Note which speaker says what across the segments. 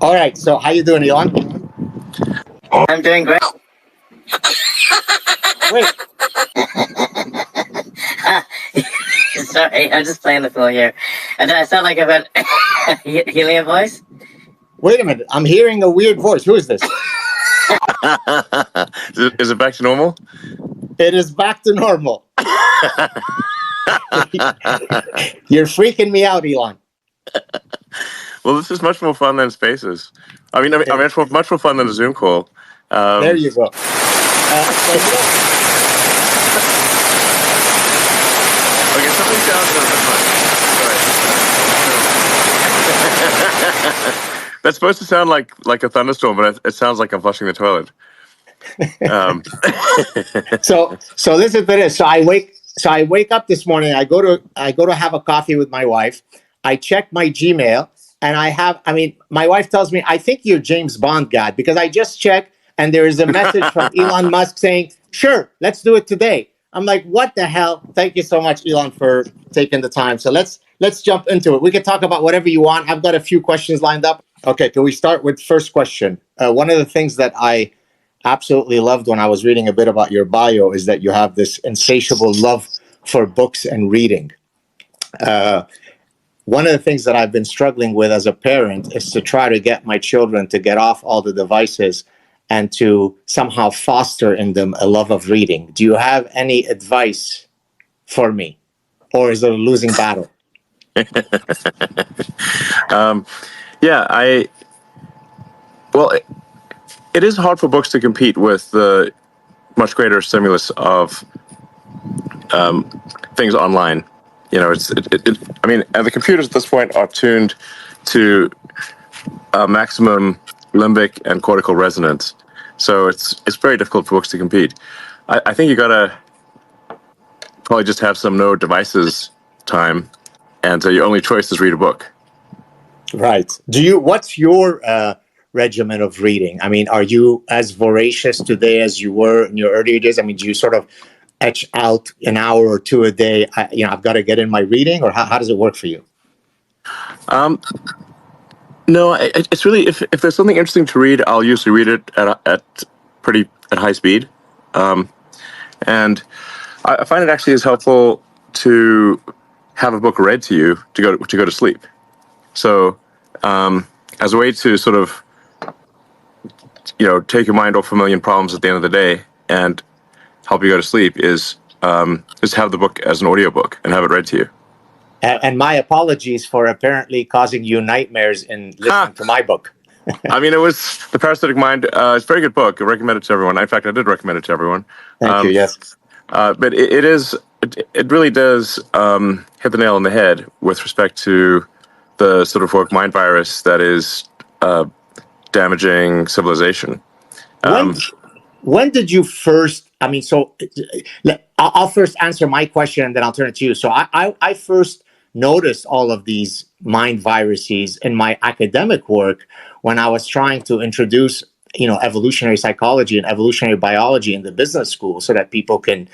Speaker 1: All right. So how you doing, Elon?
Speaker 2: I'm doing great.
Speaker 1: Wait.
Speaker 2: Sorry, I'm just playing the phone here. And I sound like I've got helium voice.
Speaker 1: Wait a minute. I'm hearing a weird voice. Who is this?
Speaker 3: Is it back to normal?
Speaker 1: It is back to normal. You're freaking me out, Elon.
Speaker 3: Well, this is much more fun than Spaces. I mean, much more fun than a Zoom call.
Speaker 1: There you go.
Speaker 3: Okay, something sounds a bit funny. Sorry. That's supposed to sound like a thunderstorm, but it sounds like I'm flushing the toilet.
Speaker 1: So listen to this. So I wake up this morning. I go to have a coffee with my wife. I check my Gmail, and my wife tells me, I think you're James Bond, Gad, because I just checked, and there is a message from Elon Musk saying, sure, let's do it today. I'm like, what the hell? Thank you so much, Elon, for taking the time. So let's jump into it. We can talk about whatever you want. I've got a few questions lined up. Okay, can we start with first question? One of the things that I absolutely loved when I was reading a bit about your bio is that you have this insatiable love for books and reading. One of the things that I've been struggling with as a parent is to try to get my children to get off all the devices and to somehow foster in them a love of reading. Do you have any advice for me, or is it a losing battle?
Speaker 3: It is hard for books to compete with the much greater stimulus of things online. You know, and the computers at this point are tuned to maximum limbic and cortical resonance, so it's very difficult for books to compete. I think you gotta probably just have some no devices time, and your only choice is read a book.
Speaker 1: Right. What's your regimen of reading? I mean, are you as voracious today as you were in your earlier days? I mean, do you sort of etch out an hour or two a day? I've got to get in my reading, or how does it work for you?
Speaker 3: No, it's really if there's something interesting to read, I'll usually read it at high speed, and I find it actually is helpful to have a book read to you to go to sleep. So, as a way to sort of take your mind off a million problems at the end of the day and help you go to sleep is have the book as an audiobook and have it read to you.
Speaker 1: And my apologies for apparently causing you nightmares in listening to my book.
Speaker 3: I mean, it was The Parasitic Mind. It's a very good book. I recommend it to everyone. In fact, I did recommend it to everyone.
Speaker 1: Thank you, yes.
Speaker 3: But it really does hit the nail on the head with respect to the sort of woke mind virus that is damaging civilization.
Speaker 1: When did you first, I'll first answer my question and then I'll turn it to you. So I first noticed all of these mind viruses in my academic work when I was trying to introduce, evolutionary psychology and evolutionary biology in the business school so that people can,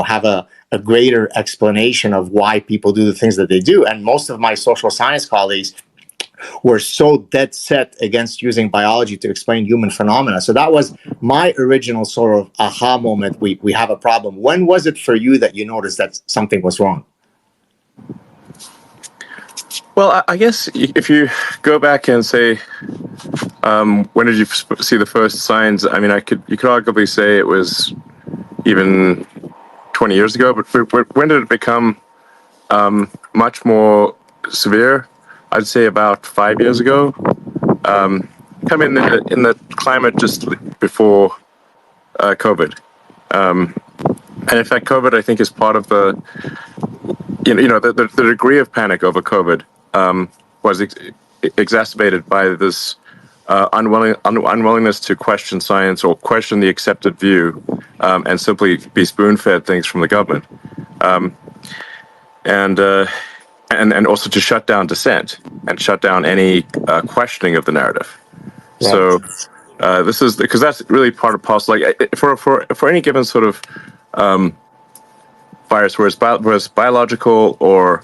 Speaker 1: have a greater explanation of why people do the things that they do. And most of my social science colleagues were so dead set against using biology to explain human phenomena. So that was my original sort of aha moment. We have a problem. When was it for you that you noticed that something was wrong?
Speaker 3: Well, I guess if you go back and say, when did you see the first signs? I mean, you could arguably say it was even 20 years ago, but when did it become much more severe? I'd say about 5 years ago. Come in the climate just before COVID, and in fact, COVID I think is part of the degree of panic over COVID was exacerbated by this unwillingness to question science or question the accepted view, and simply be spoon-fed things from the government, and also to shut down dissent and shut down any questioning of the narrative. Right. So this is because that's really part of parcel. Like for any given sort of virus, whether it's biological or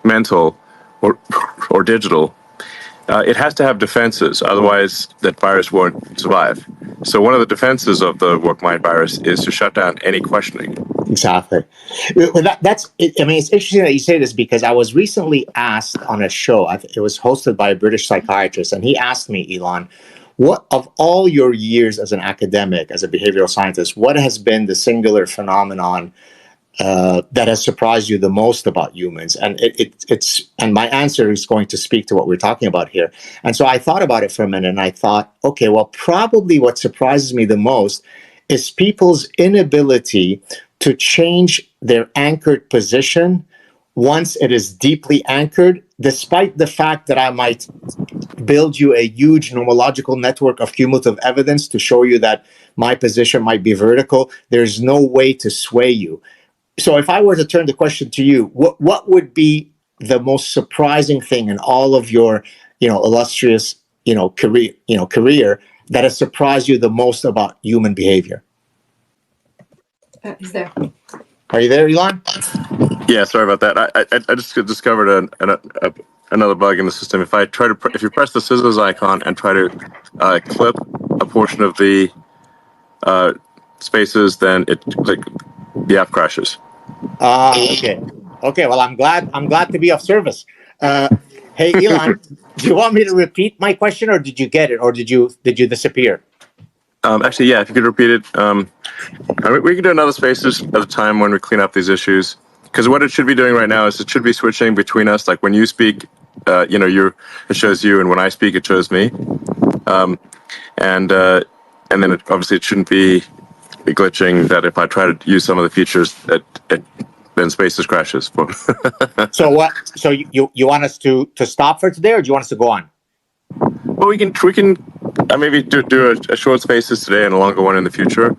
Speaker 3: mental, or digital, it has to have defenses. Otherwise, that virus won't survive. So one of the defenses of the woke mind virus is to shut down any questioning.
Speaker 1: Exactly. Well, I mean, it's interesting that you say this because I was recently asked on a show. It was hosted by a British psychiatrist, and he asked me, Elon, what of all your years as an academic, as a behavioral scientist, what has been the singular phenomenon that has surprised you the most about humans? And and my answer is going to speak to what we're talking about here. And so I thought about it for a minute, and I thought, okay, well, probably what surprises me the most is people's inability to change their anchored position once it is deeply anchored, despite the fact that I might build you a huge nomological network of cumulative evidence to show you that my position might be vertical. There's no way to sway you. So if I were to turn the question to you, what would be the most surprising thing in all of your, illustrious, career that has surprised you the most about human behavior?
Speaker 4: He's there.
Speaker 1: Are you there, Elon?
Speaker 3: Yeah, sorry about that. I just discovered another bug in the system. If you press the scissors icon and try to clip a portion of the spaces, then the app crashes.
Speaker 1: Okay. Okay. Well, I'm glad to be of service. Hey, Elon, do you want me to repeat my question, or did you get it, or did you disappear?
Speaker 3: Actually, yeah. If you could repeat it, we can do another spaces at a time when we clean up these issues. Because what it should be doing right now is it should be switching between us. Like when you speak, it shows you, and when I speak, it shows me. And then obviously it shouldn't be glitching that if I try to use some of the features then Spaces crashes.
Speaker 1: So what? So you want us to stop for today, or do you want us to go on?
Speaker 3: Well, we can maybe do a short Spaces today and a longer one in the future.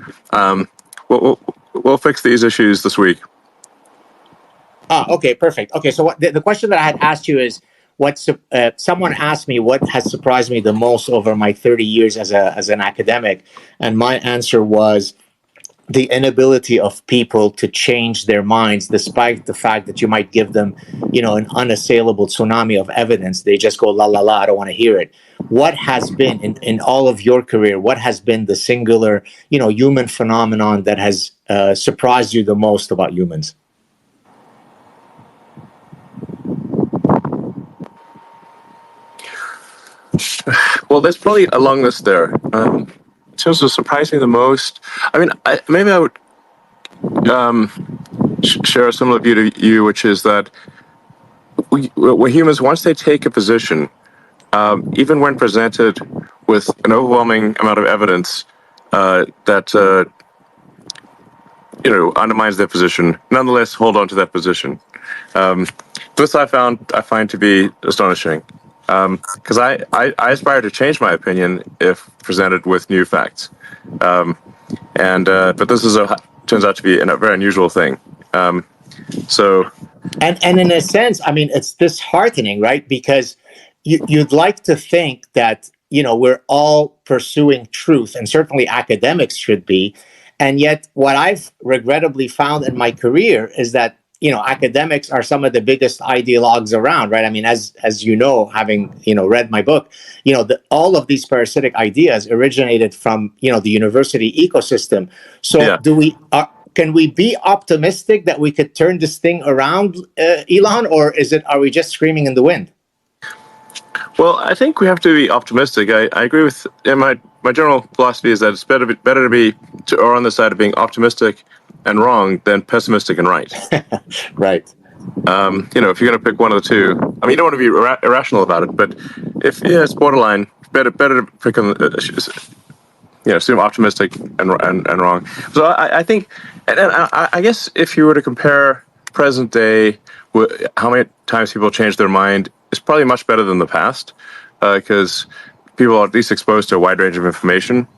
Speaker 3: We'll fix these issues this week.
Speaker 1: Okay, perfect. Okay, so the question that I had asked you is, someone asked me what has surprised me the most over my 30 years as an academic, and my answer was the inability of people to change their minds, despite the fact that you might give them, an unassailable tsunami of evidence. They just go, la, la, la, I don't want to hear it. What has been, in all of your career, what has been the singular, human phenomenon that has surprised you the most about humans?
Speaker 3: Well, there's probably a long list there. In terms of surprising the most, maybe I would share a similar view to you, which is that we're humans, once they take a position, even when presented with an overwhelming amount of evidence that undermines their position, nonetheless hold on to that position. This I find to be astonishing. Because I aspire to change my opinion if presented with new facts, but this turns out to be a very unusual thing. And
Speaker 1: in a sense, it's disheartening, right? Because you'd like to think that we're all pursuing truth, and certainly academics should be, and yet what I've regrettably found in my career is that academics are some of the biggest ideologues around, right? As you know, having read my book, all of these parasitic ideas originated from the university ecosystem. So, yeah. Can we be optimistic that we could turn this thing around, Elon, or are we just screaming in the wind?
Speaker 3: Well, I think we have to be optimistic. I agree with my general philosophy is that it's better to be on the side of being optimistic and wrong than pessimistic and right.
Speaker 1: Right.
Speaker 3: If you're going to pick one of the two, you don't want to be irrational about it, but if it's borderline, better to pick on assume optimistic and wrong. So I think, and I guess if you were to compare present day with how many times people change their mind, it's probably much better than the past because people are at least exposed to a wide range of information.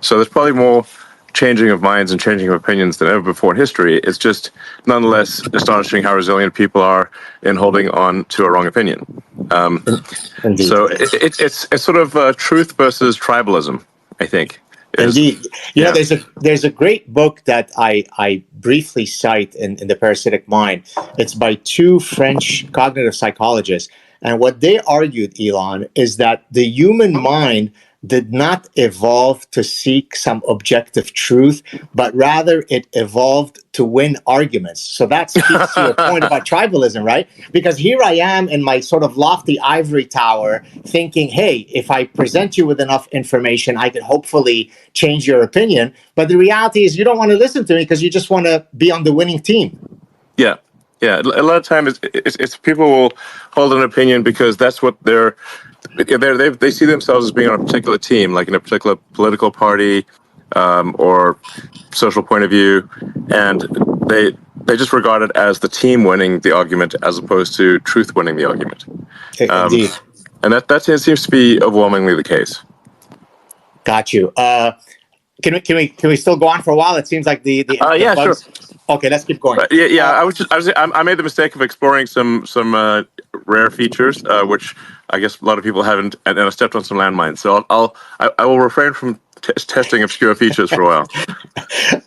Speaker 3: So there's probably more changing of minds and changing of opinions than ever before in history. It's just nonetheless astonishing how resilient people are in holding on to a wrong opinion. So it's sort of truth versus tribalism, I think.
Speaker 1: Indeed. There's a great book that I briefly cite in The Parasitic Mind. It's by two French cognitive psychologists. And what they argued, Elon, is that the human mind did not evolve to seek some objective truth, but rather it evolved to win arguments. So that speaks to your point about tribalism, right? Because here I am in my sort of lofty ivory tower thinking, hey, if I present you with enough information, I could hopefully change your opinion. But the reality is you don't want to listen to me because you just want to be on the winning team.
Speaker 3: Yeah. Yeah, a lot of times it's people will hold an opinion because that's what they see themselves as being on a particular team, like in a particular political party or social point of view, and they just regard it as the team winning the argument as opposed to truth winning the argument.
Speaker 1: Indeed.
Speaker 3: And that seems to be overwhelmingly the case.
Speaker 1: Got you. Can we still go on for a while? It seems like the
Speaker 3: yeah,
Speaker 1: bugs.
Speaker 3: sure.
Speaker 1: Okay, let's keep going.
Speaker 3: Yeah. I made the mistake of exploring some rare features, which I guess a lot of people haven't, and I stepped on some landmines. So I will refrain from testing obscure features for a while.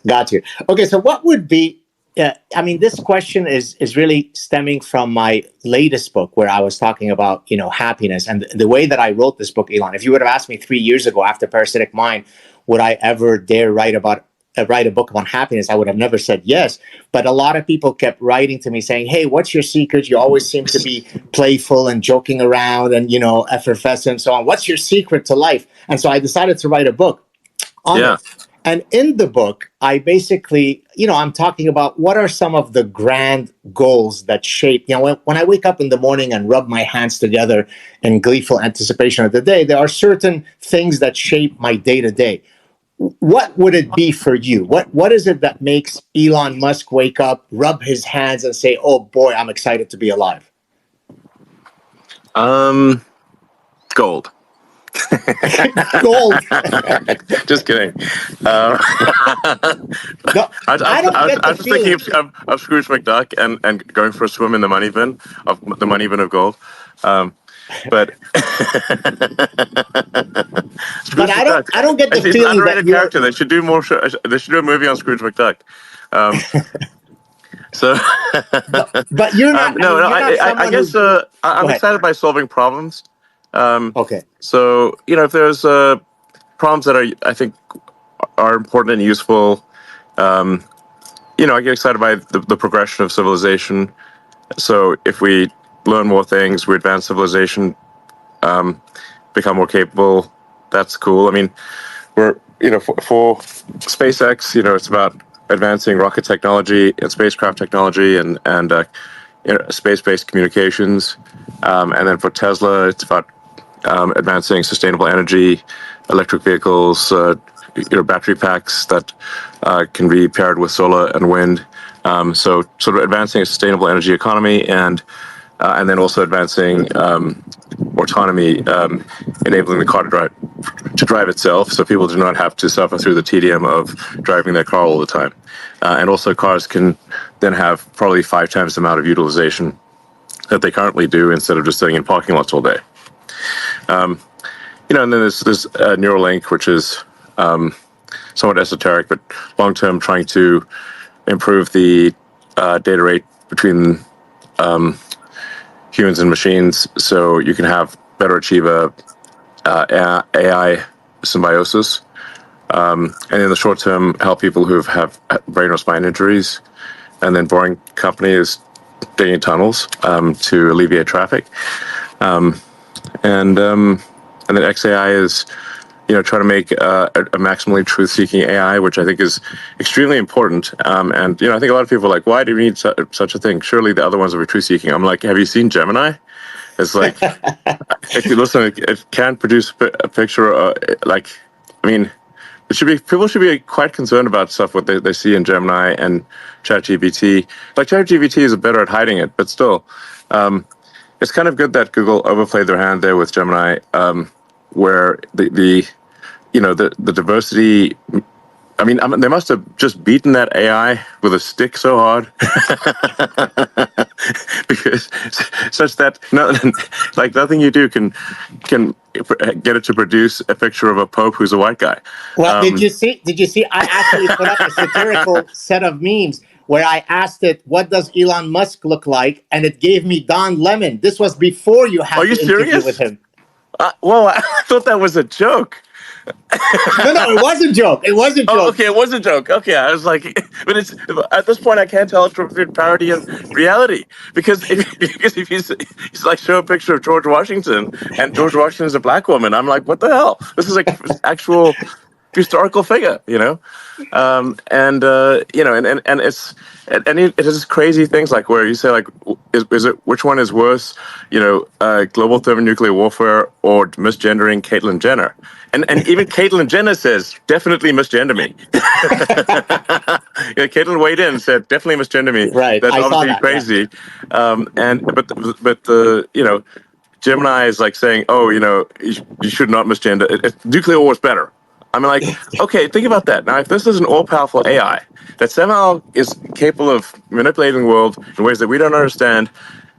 Speaker 1: Got you. Okay, so what would be? I mean, this question is really stemming from my latest book, where I was talking about happiness, and the way that I wrote this book, Elon. If you would have asked me 3 years ago, after Parasitic Mind, would I ever dare write a book on happiness, I would have never said yes. But a lot of people kept writing to me saying, hey, what's your secret? You always seem to be playful and joking around and, effervescent and so on. What's your secret to life? And so I decided to write a book on it. And in the book, I basically, I'm talking about what are some of the grand goals that shape, when I wake up in the morning and rub my hands together in gleeful anticipation of the day, there are certain things that shape my day to day. What would it be for you? What is it that makes Elon Musk wake up, rub his hands, and say, "Oh boy, I'm excited to be alive"?
Speaker 3: Gold.
Speaker 1: Gold.
Speaker 3: Just kidding.
Speaker 1: No,
Speaker 3: I was just thinking of Scrooge McDuck and going for a swim in the money bin of gold. But
Speaker 1: I don't get the
Speaker 3: He's
Speaker 1: feeling
Speaker 3: an underrated
Speaker 1: that
Speaker 3: character. They should do more. They should do a movie on Scrooge McDuck.
Speaker 1: but you're not.
Speaker 3: I guess I'm excited by solving problems.
Speaker 1: Okay.
Speaker 3: So if there's problems that I think are important and useful, I get excited by the progression of civilization. So if we learn more things, we advance civilization, become more capable. That's cool. I mean, we're for SpaceX, it's about advancing rocket technology and spacecraft technology and space-based communications, and then for Tesla, it's about advancing sustainable energy, electric vehicles, battery packs that can be paired with solar and wind. So sort of advancing a sustainable energy economy and then also advancing autonomy, enabling the car to drive itself, so people do not have to suffer through the tedium of driving their car all the time. And also cars can then have probably 5 times the amount of utilization that they currently do instead of just sitting in parking lots all day. And then there's Neuralink, which is somewhat esoteric, but long-term trying to improve the data rate between humans and machines, so you can have better achieve a AI symbiosis, and in the short term help people who have brain or spine injuries. And then Boring Company is digging tunnels to alleviate traffic, and then XAI is trying to make a maximally truth-seeking AI, which I think is extremely important. And I think a lot of people are like, why do we need such a thing? Surely the other ones will be truth-seeking. I'm like, have you seen Gemini? It's like, if you listen, it can produce a picture. People should be quite concerned about stuff what they see in Gemini and ChatGPT. Like ChatGPT is better at hiding it, but still, it's kind of good that Google overplayed their hand there with Gemini, where the diversity. I mean, they must have just beaten that AI with a stick so hard, because such that nothing you do can get it to produce a picture of a pope who's a white guy.
Speaker 1: Well, did you see? I actually put up a satirical set of memes where I asked it, what does Elon Musk look like? And it gave me Don Lemon. This was before you had
Speaker 3: Are you
Speaker 1: the interview with
Speaker 3: serious?
Speaker 1: him.
Speaker 3: Well, I thought that was a joke.
Speaker 1: No, it was a joke. It was a joke.
Speaker 3: Oh, okay, it was a joke. Okay, I was like, but it's at this point I can't tell it's between parody and reality because if he's like show a picture of George Washington and George Washington is a black woman, I'm like, what the hell? This is like actual historical figure, you know, you know, and it has crazy things like where you say like, is it which one is worse, you know, global thermonuclear warfare or misgendering Caitlyn Jenner? And even Caitlyn Jenner says, definitely misgender me. Yeah, Caitlyn weighed in and said, definitely misgender me.
Speaker 1: Right.
Speaker 3: That's
Speaker 1: I saw
Speaker 3: obviously
Speaker 1: that,
Speaker 3: crazy. But the, you know, Gemini is like saying, oh, you know, you should not misgender. Nuclear war is better. I mean, like, okay, think about that. Now, if this is an all-powerful AI that somehow is capable of manipulating the world in ways that we don't understand,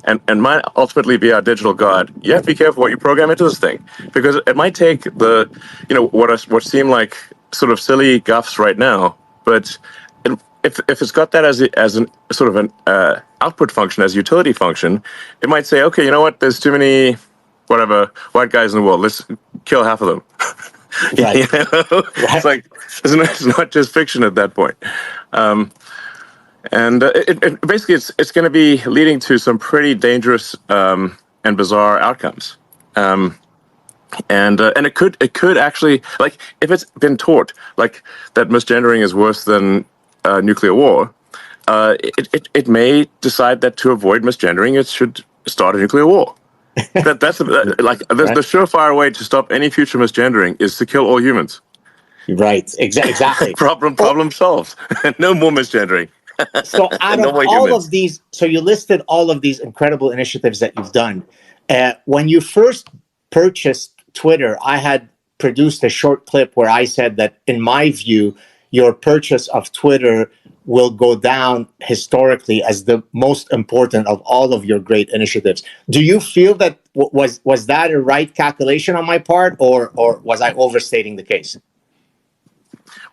Speaker 3: and might ultimately be our digital god, you have to be careful what you program into this thing, because it might take the, you know, what seem like sort of silly guffs right now, but if it's got that as an sort of an output function, as a utility function, it might say, okay, you know what, there's too many whatever white guys in the world, let's kill half of them.
Speaker 1: Right.
Speaker 3: You know? It's like it's not just fiction at that point. And it basically it's going to be leading to some pretty dangerous and bizarre outcomes. And it could actually, like, if it's been taught like that misgendering is worse than nuclear war, it may decide that to avoid misgendering it should start a nuclear war. That's like the surefire way to stop any future misgendering is to kill all humans.
Speaker 1: Right. Exactly.
Speaker 3: Problem solved. No more misgendering.
Speaker 1: So out
Speaker 3: No
Speaker 1: of
Speaker 3: more
Speaker 1: all
Speaker 3: humans.
Speaker 1: of these, so you listed all of these incredible initiatives that you've done. When you first purchased Twitter, I had produced a short clip where I said that, in my view, your purchase of Twitter will go down historically as the most important of all of your great initiatives. Do you feel that was that a right calculation on my part, or was I overstating the case?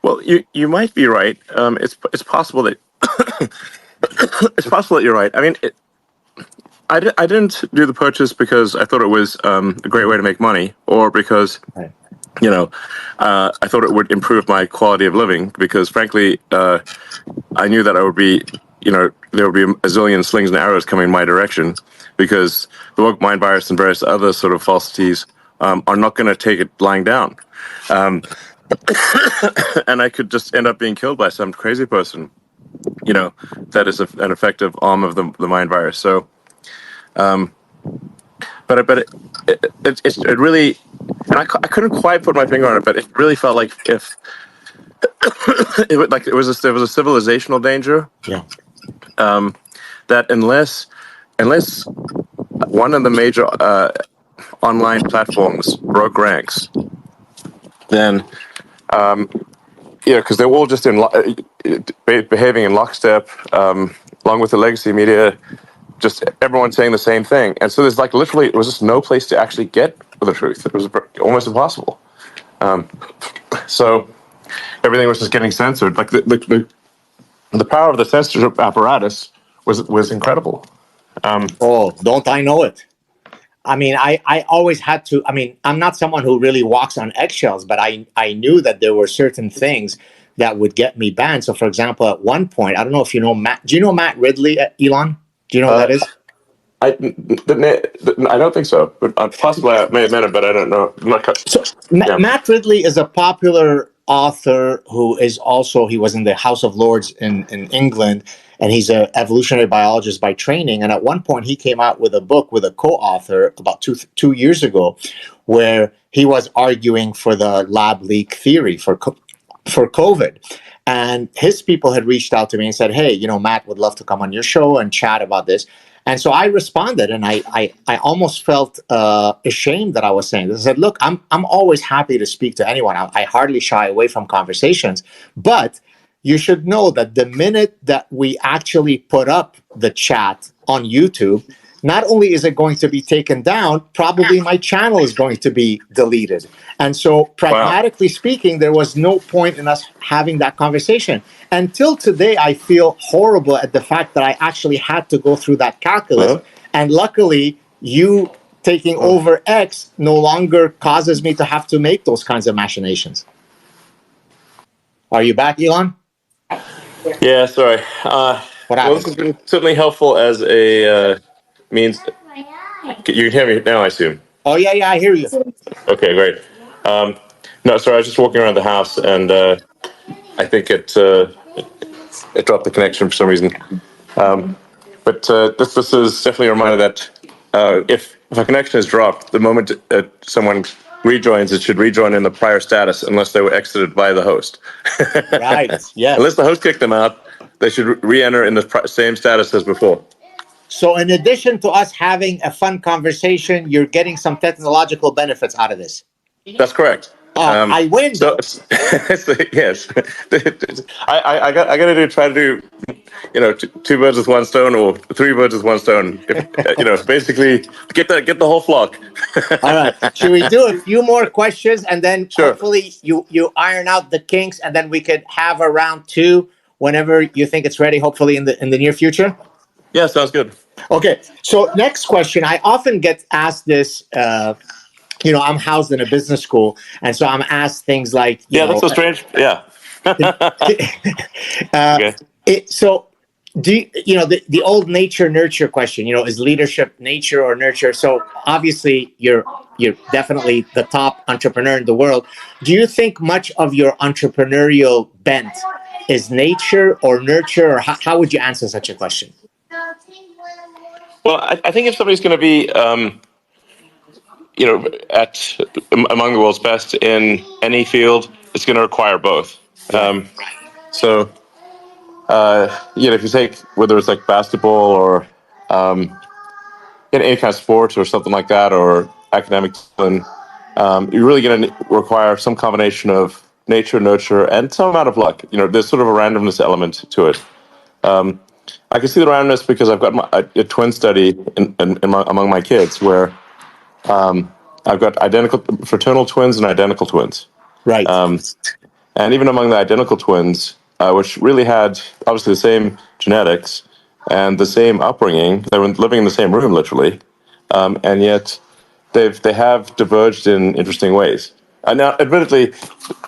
Speaker 3: Well, you might be right. It's possible that it's possible that you're right. I mean, I didn't do the purchase because I thought it was a great way to make money, or because you know I thought it would improve my quality of living. Because frankly, I knew that I would be, you know, there would be a zillion slings and arrows coming my direction, because the woke mind virus and various other sort of falsities are not going to take it lying down. And I could just end up being killed by some crazy person, you know, that is an effective arm of the mind virus. So, but it really, and I couldn't quite put my finger on it, but it really felt like if there was a civilizational danger.
Speaker 1: Yeah.
Speaker 3: That unless one of the major online platforms broke ranks, then you know, because they're all just behaving in lockstep, along with the legacy media, just everyone saying the same thing, and so there's like literally it was just no place to actually get the truth. It was almost impossible. So everything was just getting censored. Like the power of the censorship apparatus was incredible.
Speaker 1: Oh, don't I know it? I mean, I always had to. I mean, I'm not someone who really walks on eggshells, but I knew that there were certain things that would get me banned. So, for example, at one point, I don't know if you know Matt. Do you know Matt Ridley, Elon? Do you know who that is?
Speaker 3: I don't think so, but possibly I may have met him, but I don't know.
Speaker 1: Matt Ridley is a popular author who is also, he was in the House of Lords in England, and he's an evolutionary biologist by training. And at one point, he came out with a book with a co-author about two years ago, where he was arguing for the lab leak theory for COVID. And his people had reached out to me and said, hey, you know, Matt would love to come on your show and chat about this. And so I responded, and I almost felt ashamed that I was saying this. I said, look, I'm always happy to speak to anyone. I hardly shy away from conversations. But you should know that the minute that we actually put up the chat on YouTube, not only is it going to be taken down, probably my channel is going to be deleted. And so, pragmatically speaking, there was no point in us having that conversation. Until today, I feel horrible at the fact that I actually had to go through that calculus. And luckily, you taking over X no longer causes me to have to make those kinds of machinations. Are you back, Elon?
Speaker 3: Yeah, sorry.
Speaker 1: What happened?
Speaker 3: Well, this has been certainly helpful as a means. You can hear me now, I assume.
Speaker 1: Oh, yeah, I hear you.
Speaker 3: Okay, great. No, sorry, I was just walking around the house, and I think it dropped the connection for some reason. But this is definitely a reminder that if a connection is dropped, the moment someone rejoins, it should rejoin in the prior status unless they were exited by the host.
Speaker 1: Right, yes.
Speaker 3: Unless the host kicked them out, they should re-enter in the same status as before.
Speaker 1: So in addition to us having a fun conversation, you're getting some technological benefits out of this.
Speaker 3: That's correct.
Speaker 1: I win.
Speaker 3: So yes, I got to try to do, two birds with one stone, or three birds with one stone. Basically get the whole flock.
Speaker 1: All right. Should we do a few more questions, and then hopefully you iron out the kinks, and then we could have a round two whenever you think it's ready. Hopefully in the near future.
Speaker 3: Yeah, sounds good.
Speaker 1: Okay. So next question, I often get asked this. I'm housed in a business school, and so I'm asked things like,
Speaker 3: that's so strange. Yeah.
Speaker 1: Okay. So, the old nature nurture question? Is leadership nature or nurture? So obviously, you're definitely the top entrepreneur in the world. Do you think much of your entrepreneurial bent is nature or nurture, or how would you answer such a question?
Speaker 3: Well, I think if somebody's going to be among the world's best in any field, it's going to require both. So, if you take whether it's like basketball or in any kind of sports or something like that, or academic discipline, you're really going to require some combination of nature, nurture, and some amount of luck. There's sort of a randomness element to it. I can see the randomness because I've got a twin study among my kids where I've got identical fraternal twins and identical twins.
Speaker 1: Right.
Speaker 3: And even among the identical twins, which really had obviously the same genetics and the same upbringing, they were living in the same room literally, and yet they have diverged in interesting ways. And now, admittedly,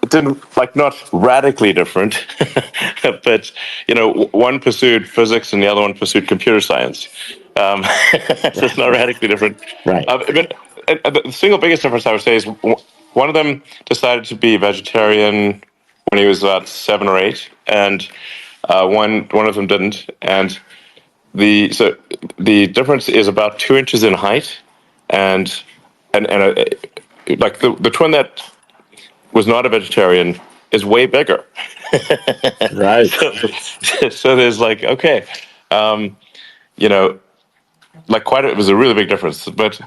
Speaker 3: it didn't not radically different, but one pursued physics and the other one pursued computer science. So it's not radically different.
Speaker 1: Right.
Speaker 3: But the single biggest difference I would say is one of them decided to be vegetarian when he was about 7 or 8, and one of them didn't. And the difference is about 2 inches in height, and the twin that was not a vegetarian is way bigger.
Speaker 1: Right.
Speaker 3: So there's it was a really big difference. But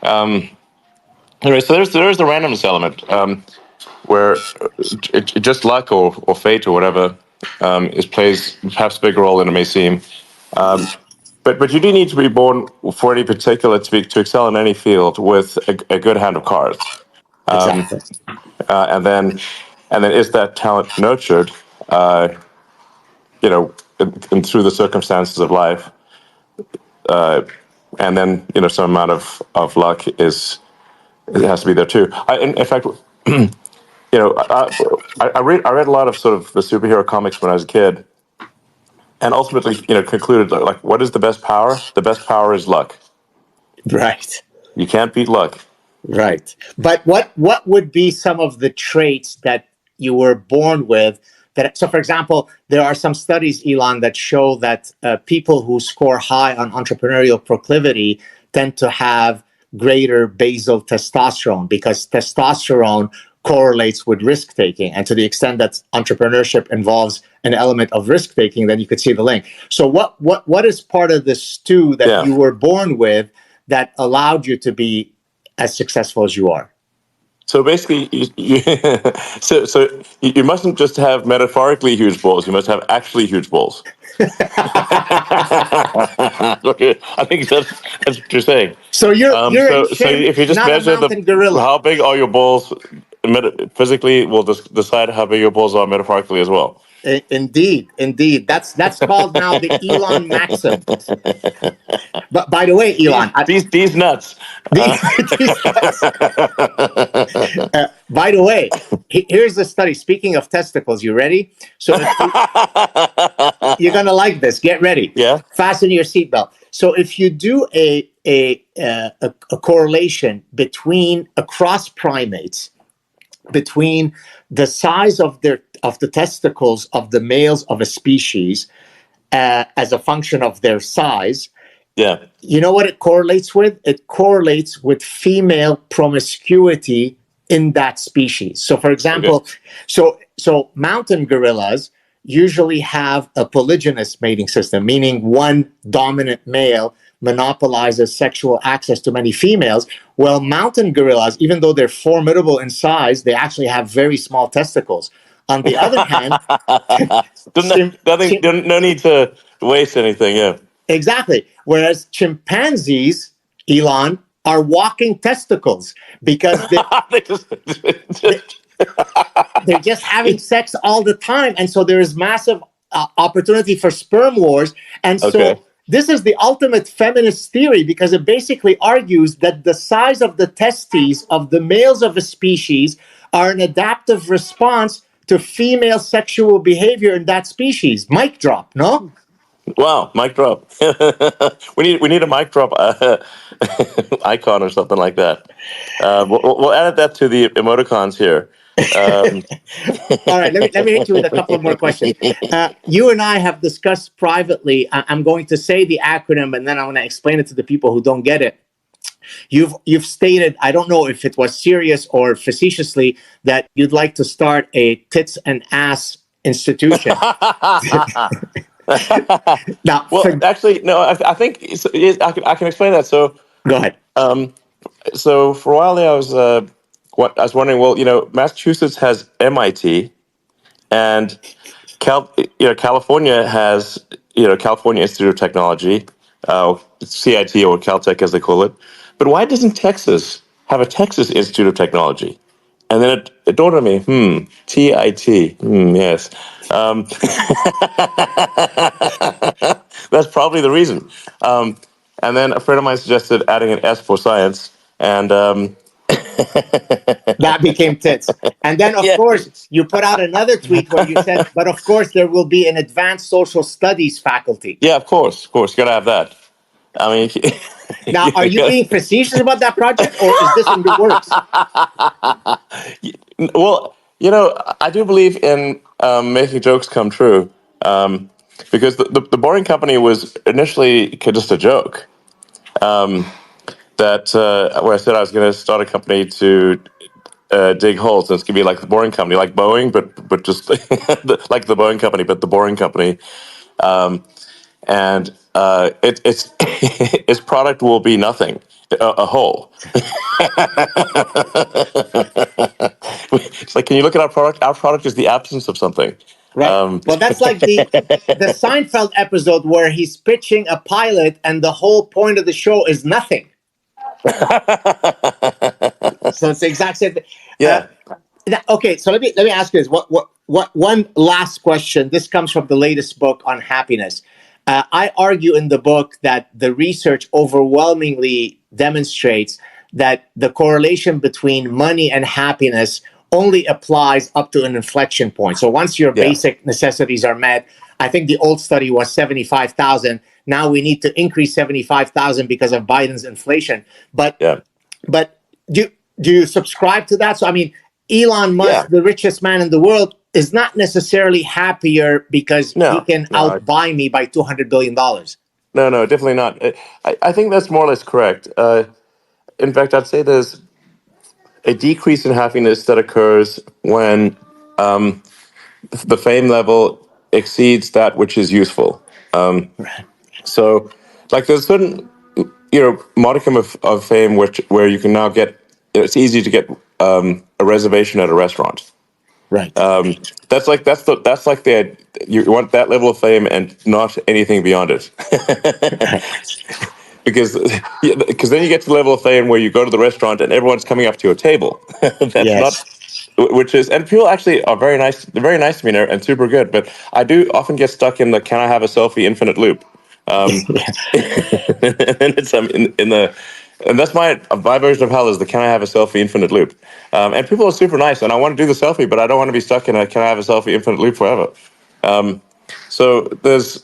Speaker 3: anyway, so there's the randomness element where just luck or fate or whatever plays perhaps a bigger role than it may seem. But you do need to be born for any particular to excel in any field with a good hand of cards.
Speaker 1: Exactly.
Speaker 3: And then is that talent nurtured, and through the circumstances of life, and then some amount of luck it has to be there too. In fact, I read a lot of sort of the superhero comics when I was a kid, and ultimately concluded what is the best power? The best power is luck.
Speaker 1: Right.
Speaker 3: You can't beat luck.
Speaker 1: Right. But what would be some of the traits that you were born with? So, for example, there are some studies, Elon, that show that people who score high on entrepreneurial proclivity tend to have greater basal testosterone, because testosterone correlates with risk taking. And to the extent that entrepreneurship involves an element of risk taking, then you could see the link. So what is part of the stew that you were born with that allowed you to be as successful as you are?
Speaker 3: So basically, so you mustn't just have metaphorically huge balls. You must have actually huge balls. Okay, I think that's what you're saying.
Speaker 1: So you're a
Speaker 3: So
Speaker 1: chimp,
Speaker 3: if you just
Speaker 1: not a
Speaker 3: measure
Speaker 1: mountain gorilla.
Speaker 3: how big are your balls physically, will decide how big your balls are metaphorically as well.
Speaker 1: Indeed, indeed. That's called now the Elon maxim. But by the way, Elon,
Speaker 3: These nuts.
Speaker 1: these guys, by the way, here's the study. Speaking of testicles, you ready? So you're gonna like this. Get ready.
Speaker 3: Yeah.
Speaker 1: Fasten your seatbelt. So if you do a correlation between across primates, between the size of the testicles of the males of a species as a function of their size.
Speaker 3: Yeah.
Speaker 1: You know what it correlates with? It correlates with female promiscuity in that species. So, for example, so mountain gorillas usually have a polygynous mating system, meaning one dominant male monopolizes sexual access to many females. Well, mountain gorillas, even though they're formidable in size, they actually have very small testicles. On the other hand,
Speaker 3: no need to waste anything. Yeah.
Speaker 1: exactly. Whereas chimpanzees, Elon, are walking testicles because they're just having sex all the time. And so there is massive opportunity for sperm wars. And so this is the ultimate feminist theory because it basically argues that the size of the testes of the males of a species are an adaptive response to female sexual behavior in that species. Mic drop, no?
Speaker 3: Wow, mic drop. we need a mic drop icon or something like that. We'll add that to the emoticons here.
Speaker 1: All right, let me hit you with a couple of more questions. You and I have discussed privately. I'm going to say the acronym, and then I'm going to explain it to the people who don't get it. You've stated, I don't know if it was serious or facetiously, that you'd like to start a tits and ass institution. Now,
Speaker 3: actually, no. I think I can explain that. So
Speaker 1: go ahead.
Speaker 3: So for a while there, I was wondering. Well, Massachusetts has MIT, and California has California Institute of Technology, CIT or Caltech as they call it. But why doesn't Texas have a Texas Institute of Technology? And then it dawned on me, TIT, yes. That's probably the reason. And then a friend of mine suggested adding an S for science, and
Speaker 1: that became tits. And then, of course, you put out another tweet where you said, but of course, there will be an advanced social studies faculty.
Speaker 3: Yeah, of course. You got to have that. I mean,
Speaker 1: now, are you being facetious about that project, or is this in the works?
Speaker 3: Well, I do believe in making jokes come true, because the Boring Company was initially just a joke. That where I said I was going to start a company to dig holes, and it's going to be like the Boring Company, like Boeing, but just like the Boeing Company, but the Boring Company. And it's its product will be nothing, a hole. It's like, can you look at our product? Our product is the absence of something.
Speaker 1: Right. Well, that's like the Seinfeld episode where he's pitching a pilot, and the whole point of the show is nothing. So it's the exact same thing.
Speaker 3: Yeah.
Speaker 1: Okay, so let me ask you this. What one last question. This comes from the latest book on happiness. I argue in the book that the research overwhelmingly demonstrates that the correlation between money and happiness only applies up to an inflection point. So once your basic necessities are met, I think the old study was 75,000. Now we need to increase 75,000 because of Biden's inflation. But do you subscribe to that? So I mean, Elon Musk, the richest man in the world, is not necessarily happier because he can outbuy me by $200 billion.
Speaker 3: No, definitely not. I think that's more or less correct. In fact, I'd say there's a decrease in happiness that occurs when the fame level exceeds that which is useful. So, like, there's a certain modicum of fame where you can now get. It's easy to get a reservation at a restaurant.
Speaker 1: Right.
Speaker 3: That's like the you want that level of fame and not anything beyond it. because then you get to the level of fame where you go to the restaurant and everyone's coming up to your table. That's not,
Speaker 1: Yes.
Speaker 3: which is, and people actually are very nice. They're very nice to me and super good. But I do often get stuck in the "can I have a selfie" infinite loop. And it's in the, and that's my version of hell is the "can I have a selfie" infinite loop. And people are super nice, and I want to do the selfie, but I don't want to be stuck in a "can I have a selfie" infinite loop forever. So there's,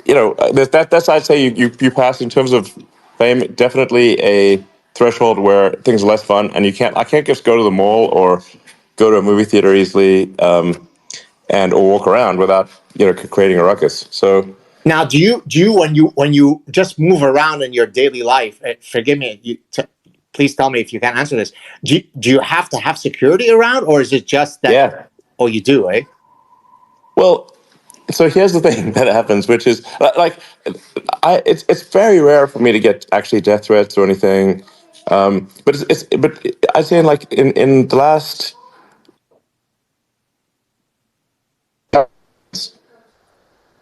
Speaker 3: there's that's I'd say you pass in terms of fame, definitely a threshold where things are less fun, and I can't just go to the mall or go to a movie theater easily, and or walk around without creating a ruckus. So
Speaker 1: Now, do you when you just move around in your daily life? Forgive me. Please tell me if you can't answer this. Do you have to have security around, or is it just that?
Speaker 3: yeah,
Speaker 1: Oh, you do, eh?
Speaker 3: well, so here's the thing that happens, which is it's very rare for me to get actually death threats or anything. But I'd say in the last, not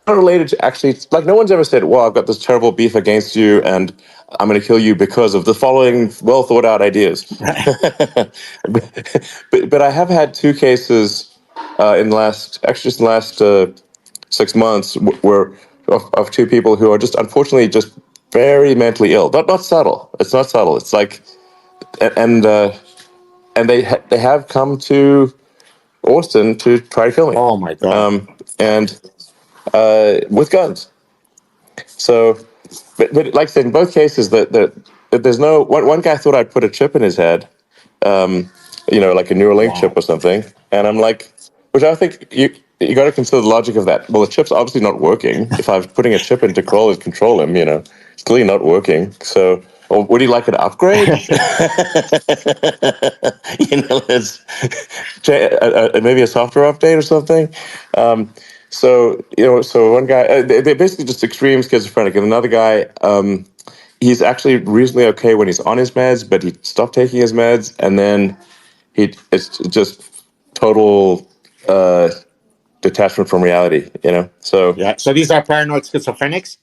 Speaker 3: related to actually, like, no one's ever said, well, I've got this terrible beef against you and I'm going to kill you because of the following well thought out ideas. but I have had two cases in the last, actually just in the last 6 months, where of two people who are just unfortunately just very mentally ill. Not subtle. It's not subtle. It's like, and they have come to Austin to try to kill me.
Speaker 1: Oh my God.
Speaker 3: And with guns. So, but like I said, in both cases, that there's no one guy thought I'd put a chip in his head, like a Neuralink chip
Speaker 1: Wow.
Speaker 3: or something, and I'm like, which I think you got to consider the logic of that. Well, the chip's obviously not working. If I was putting a chip in to control him, it's clearly not working. So, or would he like an upgrade? Let's maybe a software update or something. So one guy, they're basically just extreme schizophrenic, and another guy, he's actually reasonably okay when he's on his meds, but he stopped taking his meds, and then it's just total detachment from reality. So
Speaker 1: Yeah. So these are paranoid schizophrenics.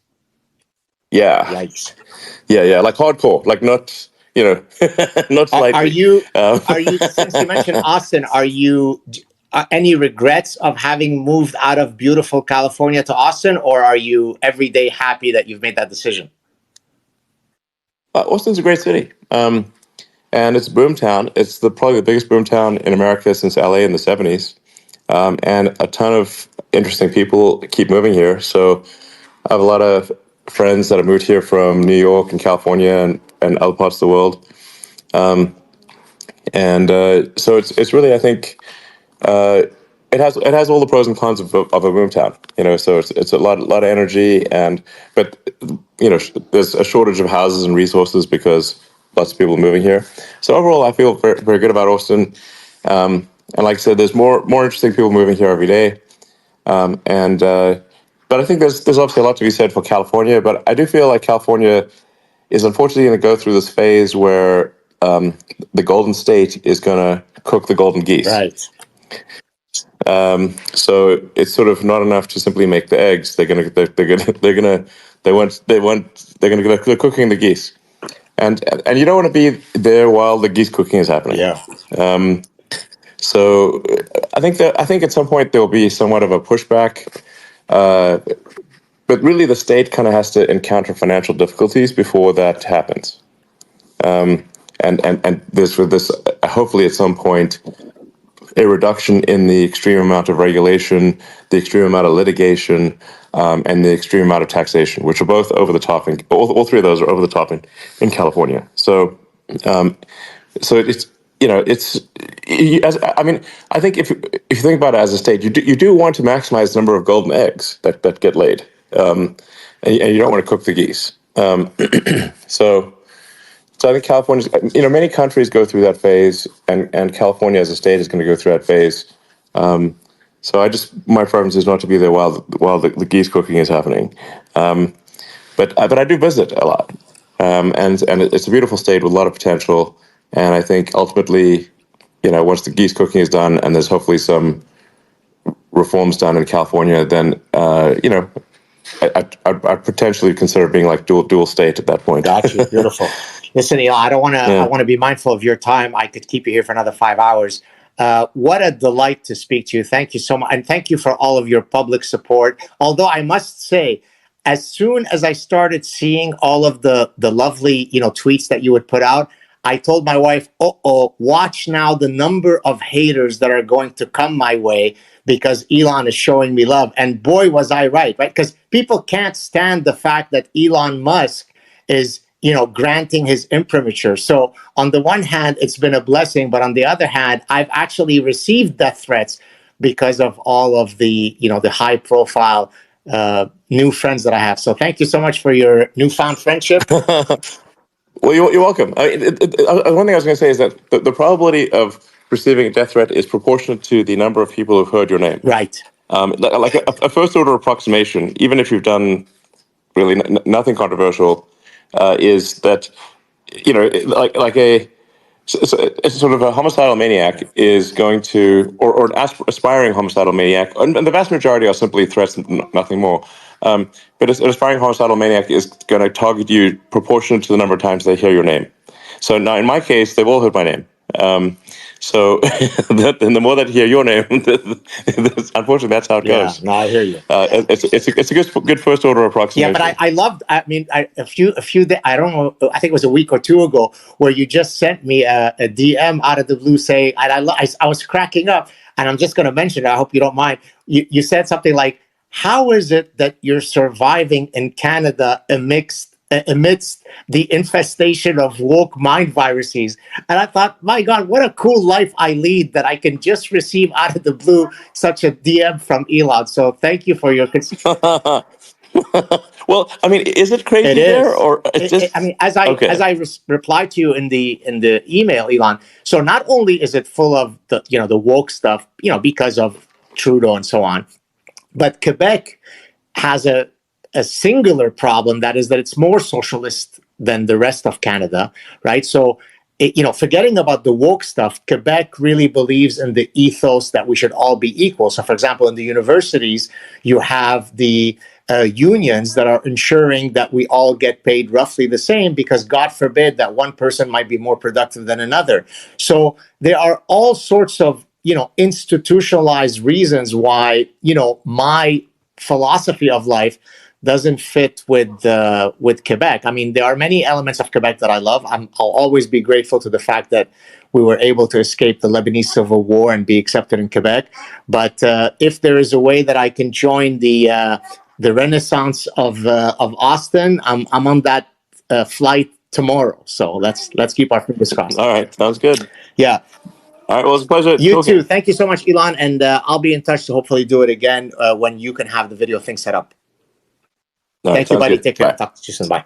Speaker 3: yeah,
Speaker 1: Yikes.
Speaker 3: yeah, like hardcore, like not not
Speaker 1: Are
Speaker 3: slightly.
Speaker 1: you? Are you? Since you mentioned Austin, are you? Any regrets of having moved out of beautiful California to Austin, or are you every day happy that you've made that decision?
Speaker 3: Austin's a great city. And it's a boom town. It's probably the biggest boom town in America since LA in the 70s. And a ton of interesting people keep moving here. So I have a lot of friends that have moved here from New York and California and other parts of the world. So it's really, I think, it has all the pros and cons of a boom town. So it's a lot of energy, but there's a shortage of houses and resources because lots of people are moving here. So overall, I feel very, very good about Austin. And like I said, there's more interesting people moving here every day. But I think there's obviously a lot to be said for California. But I do feel like California is unfortunately going to go through this phase where the Golden State is going to cook the golden geese.
Speaker 1: Right.
Speaker 3: So it's sort of not enough to simply make the eggs. They're cooking the geese, and you don't want to be there while the geese cooking is happening.
Speaker 1: Yeah.
Speaker 3: So I think at some point there will be somewhat of a pushback, but really the state kind of has to encounter financial difficulties before that happens. And there's for this hopefully at some point a reduction in the extreme amount of regulation, the extreme amount of litigation, and the extreme amount of taxation, which are both over the top. And all three of those are over the top in California. So, it's I think if you think about it as a state, you do want to maximize the number of golden eggs that get laid, and you don't want to cook the geese. So I think California's, many countries go through that phase, and California as a state is going to go through that phase. So my preference is not to be there while the geese cooking is happening. But I do visit a lot, and it's a beautiful state with a lot of potential. And I think ultimately, once the geese cooking is done and there's hopefully some reforms done in California, then I'd potentially consider being like dual state at that point.
Speaker 1: Gotcha. Beautiful. Listen, Elon, I don't want to. I want to be mindful of your time. I could keep you here for another 5 hours. What a delight to speak to you. Thank you so much, and thank you for all of your public support. Although I must say, as soon as I started seeing all of the lovely tweets that you would put out, I told my wife, watch now the number of haters that are going to come my way because Elon is showing me love. And boy, was I right? Because people can't stand the fact that Elon Musk is, granting his imprimatur. So on the one hand, it's been a blessing, but on the other hand, I've actually received death threats because of all of the, the high profile new friends that I have. So thank you so much for your newfound friendship.
Speaker 3: Well, you're welcome. One thing I was going to say is that the probability of receiving a death threat is proportionate to the number of people who've heard your name.
Speaker 1: Right.
Speaker 3: Like a first order approximation, even if you've done really nothing controversial, is that like a sort of a homicidal maniac is going to, or an aspiring homicidal maniac, and the vast majority are simply threats, nothing more. But an aspiring homicidal maniac is going to target you proportionate to the number of times they hear your name. So now, in my case, they've all heard my name. So and the more that hear your name, unfortunately, that's how it goes.
Speaker 1: No, I hear you.
Speaker 3: It's a good first order approximation.
Speaker 1: Yeah, but I loved. I mean, a few. I don't know. I think it was a week or two ago where you just sent me a DM out of the blue saying, and I was cracking up, and I'm just going to mention it. I hope you don't mind. You said something like, "How is it that you're surviving in Canada amidst the infestation of woke mind viruses?" And I thought, my God, what a cool life I lead that I can just receive out of the blue such a DM from Elon. So thank you for your
Speaker 3: Well, I mean, is it crazy there, or it's just?
Speaker 1: I mean, as I replied to you in the email, Elon. So not only is it full of the woke stuff, because of Trudeau and so on, but Quebec has a singular problem, that is that it's more socialist than the rest of Canada, right? So, forgetting about the woke stuff, Quebec really believes in the ethos that we should all be equal. So, for example, in the universities, you have the unions that are ensuring that we all get paid roughly the same because God forbid that one person might be more productive than another. So there are all sorts of, institutionalized reasons why, my philosophy of life doesn't fit with Quebec. I mean, there are many elements of Quebec that I love. I'll always be grateful to the fact that we were able to escape the Lebanese Civil War and be accepted in Quebec. But if there is a way that I can join the Renaissance of Austin, I'm on that flight tomorrow. So let's keep our fingers crossed.
Speaker 3: All right, sounds good.
Speaker 1: Yeah.
Speaker 3: All right, well, it's a pleasure.
Speaker 1: You too. Thank you so much, Elon, and I'll be in touch to hopefully do it again when you can have the video thing set up.
Speaker 3: All
Speaker 1: Thank
Speaker 3: right,
Speaker 1: you, buddy.
Speaker 3: good.
Speaker 1: Take care.
Speaker 3: Bye.
Speaker 1: Talk to you soon. Bye.